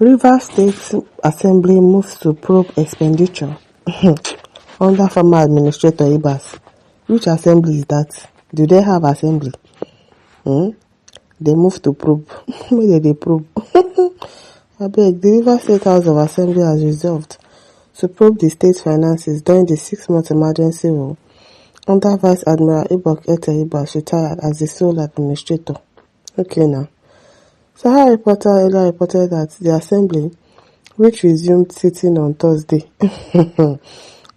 Rivers State Assembly moves to probe expenditure under former administrator Ibas. Which assembly is that? Do they have assembly? They move to probe. Where they probe? Abeg, the Rivers State House of Assembly has resolved to probe the state's finances during the 6-month emergency rule under Vice Admiral Ibas retired as the sole administrator. Okay now. Sahara Reporter earlier reported that the assembly, which resumed sitting on Thursday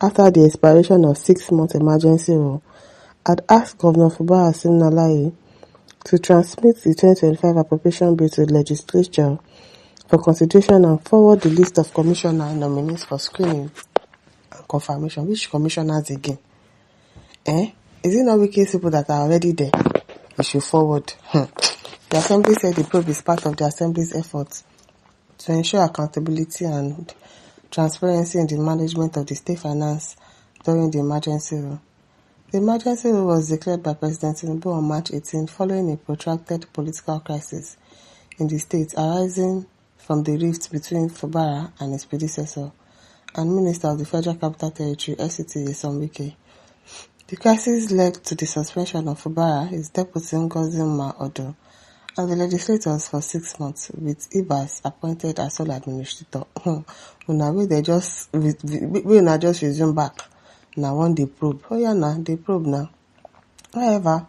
after the expiration of 6-month emergency rule, had asked Governor Fubara Siminalayi to transmit the 2025 appropriation bill to the legislature for consideration and forward the list of commissioner nominees for screening and confirmation. Which commissioners again? Is it not wicked people that are already there? They should forward. The assembly said the probe is part of the assembly's efforts to ensure accountability and transparency in the management of the state finance during the emergency rule. The emergency rule was declared by President Tinubu on March 18 following a protracted political crisis in the state arising from the rift between Fubara and his predecessor and Minister of the Federal Capital Territory, FCT, Nyesom Wike. The crisis led to the suspension of Fubara, his deputy Ngozi Odo, and the legislators for 6 months, with Ibas appointed as sole administrator. We just resume back. Now one they probe. They probe now. However,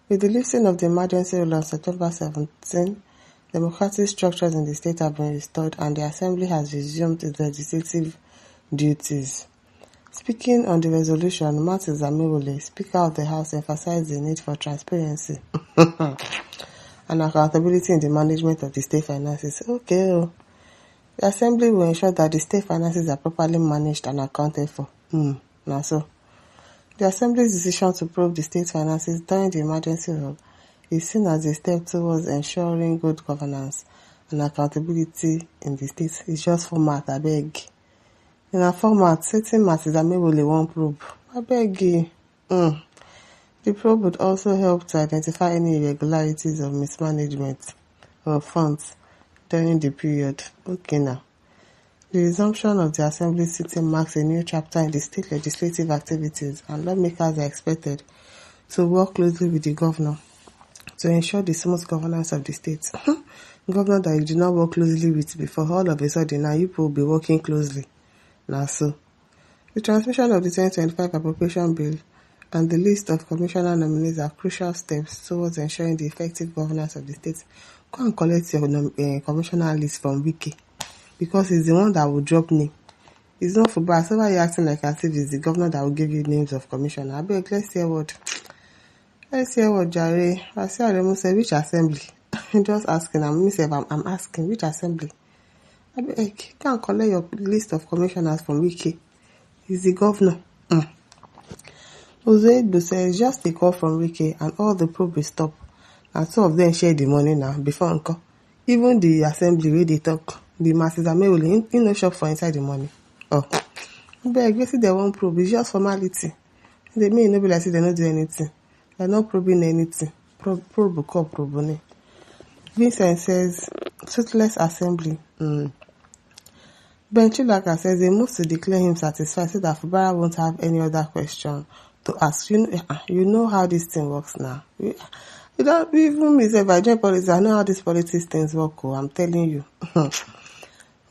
with the lifting of the emergency rule on September 17, democratic structures in the state have been restored and the assembly has resumed its legislative duties. Speaking on the resolution, Amaewhule, Speaker of the House, emphasized the need for transparency and accountability in the management of the state finances. The assembly will ensure that the state finances are properly managed and accounted for. Now so. The assembly's decision to probe the state finances during the emergency rule is seen as a step towards ensuring good governance and accountability in the state. It's just format, I beg. In a format, certain matters Amaewhule won't probe. I beg. The probe would also help to identify any irregularities of mismanagement of funds during the period. Now. The resumption of the assembly sitting marks a new chapter in the state legislative activities, and lawmakers are expected to work closely with the governor to ensure the smooth governance of the state. Governor that you do not work closely with before, all of a sudden now you will be working closely. Now so. The transmission of the 2025 appropriation bill and the list of commissioner nominees are crucial steps towards ensuring the effective governance of the state. Go and collect your commissioner list from Wiki, because he's the one that will drop name. It's not for bad. So why are you acting like as if it's the governor that will give you names of commissioner? I beg, let's hear what. Jare. I see Aremu say, which assembly? Just asking. I'm asking, which assembly? I beg, you can collect your list of commissioners from Wiki. He's the governor. Ozoedo says, just a call from Wiki and all the probe will stop. And some of them share the money now before Uncle. Even the assembly where they talk, the masses Amaewhule in no shop for inside the money. But I guess they won't probe. It's just formality. They may not be like they don't do anything. They're not probing anything. Probe call probe. Vincent says, toothless assembly. Ben Chilaka says they move to declare him satisfied so that Fubara won't have any other question to ask. You know how this thing works now. You don't even me say if I join politics, I know how these politics things work. I'm telling you.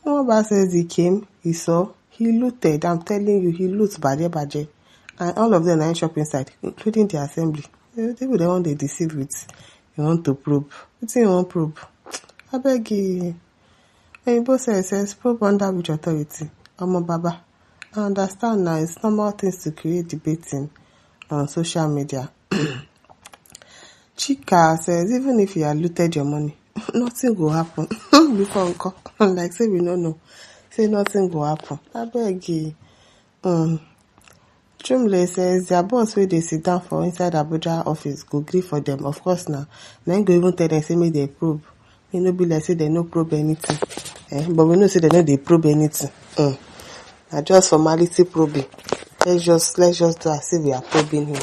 One says he came, he saw, he looted. I'm telling you, he loots baje. And all of them are in shop inside, including the assembly. They would want to deceive with. You want to probe. What do you want probe? I beg you. And both says probe under which authority? Baba. I understand now it's normal things to create debating on social media. Chika says even if you have looted your money, nothing will happen. Before uncle. Like say we don't know. Say nothing will happen. I beg you. Chumle says their boss where they sit down for inside Abuja office go gree for them. Of course now. Then go even tell them say me they probe. Me no be like say they no probe anything. But we know say they know they probe anything. Now just formality probing. Let's just do as if we are probing him.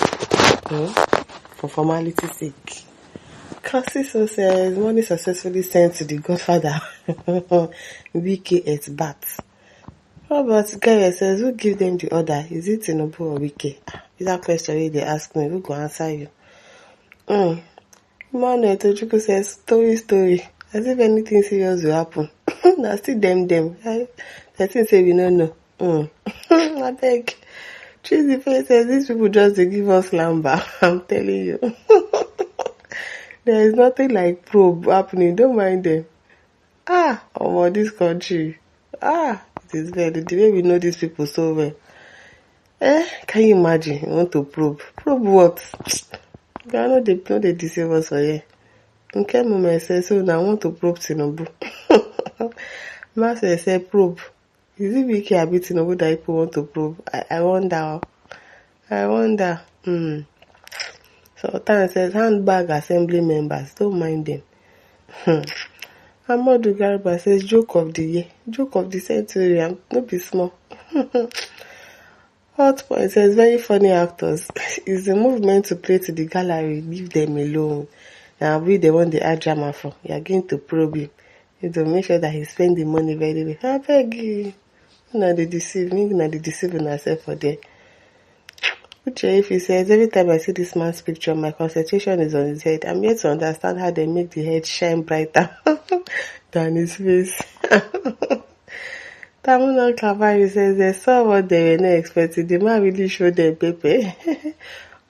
For formality's sake. Consiso says money successfully sent to the godfather Wike at bat. How about Gary says who give them the order? Is it Tinubu or Wike? Is that question they ask me? Who go answer you? Manuel Tochukwu says story. As if anything serious will happen. Now still them. The thing say we don't know. I beg. Choose face says these people just they give us lamba. I'm telling you. There is nothing like probe happening. Don't mind them. This country. It is very the way we know these people so well. Can you imagine? You want to probe? Probe what? I know they deceive us for here. Okay, Mama says so now I want to probe Tinubu. Master said probe. Is it Wike or Tinubu that people want to probe? I wonder. Sultan says handbag assembly members, don't mind them. Amadu Garba says joke of the year, joke of the century, and no be small. Hot Point says very funny actors. Is the movement to play to the gallery, leave them alone. Now we the one they add drama for. You are going to probe him. You to make sure that he spend the money very well. I beg you. They deceive me, they deceive myself for there. Uche, if he says, every time I see this man's picture, my concentration is on his head. I'm yet to understand how they make the head shine brighter than his face. Tamuna Kavari says, they saw what they were not expecting. The man really showed them paper.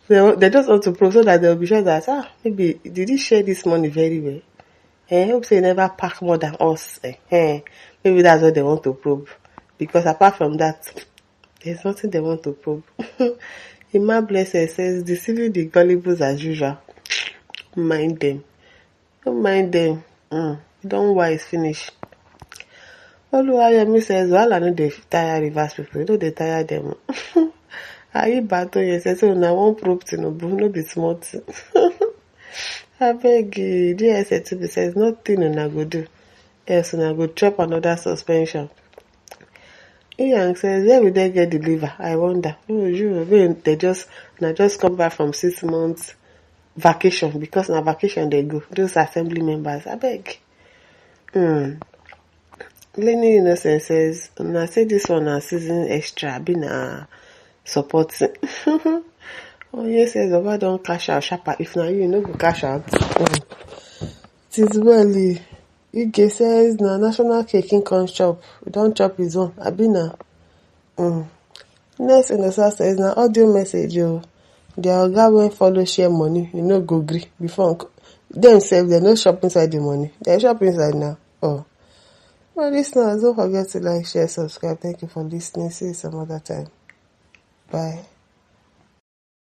They just want to prove so that they'll be sure that, maybe, did he share this money very well? I hope they never pack more than us. Maybe that's what they want to probe. Because apart from that, there's nothing they want to probe. Ima Blessed says, deceiving the gullibles as usual. Mind them. Don't mind them. Don't wise finish. Oluwayemi says, well, I know they tire reverse people. You know they tire them. Ayi Bato says, so now one probe Tinubu, no be smart. I beg you. DSA says, nothing una go do. Yes, una go chop another suspension. Ian says, where will they get the liver? I wonder. They just come back from 6 months vacation, because na vacation they go. Those assembly members, I beg. Lenny Innocent says, I say this one a season extra, been a support. Yes, says, Oba don't cash out sharper. If now you no go cash out. It is well. Ige says, na national caking con chop. We don't chop his own. Abina. Next in the says, na audio message, yo. Their oga when follow share money, you know go gree. Before themselves, they no shop inside the money. They shop inside now. Well, listeners, don't forget to like, share, subscribe. Thank you for listening. See you some other time. Bye.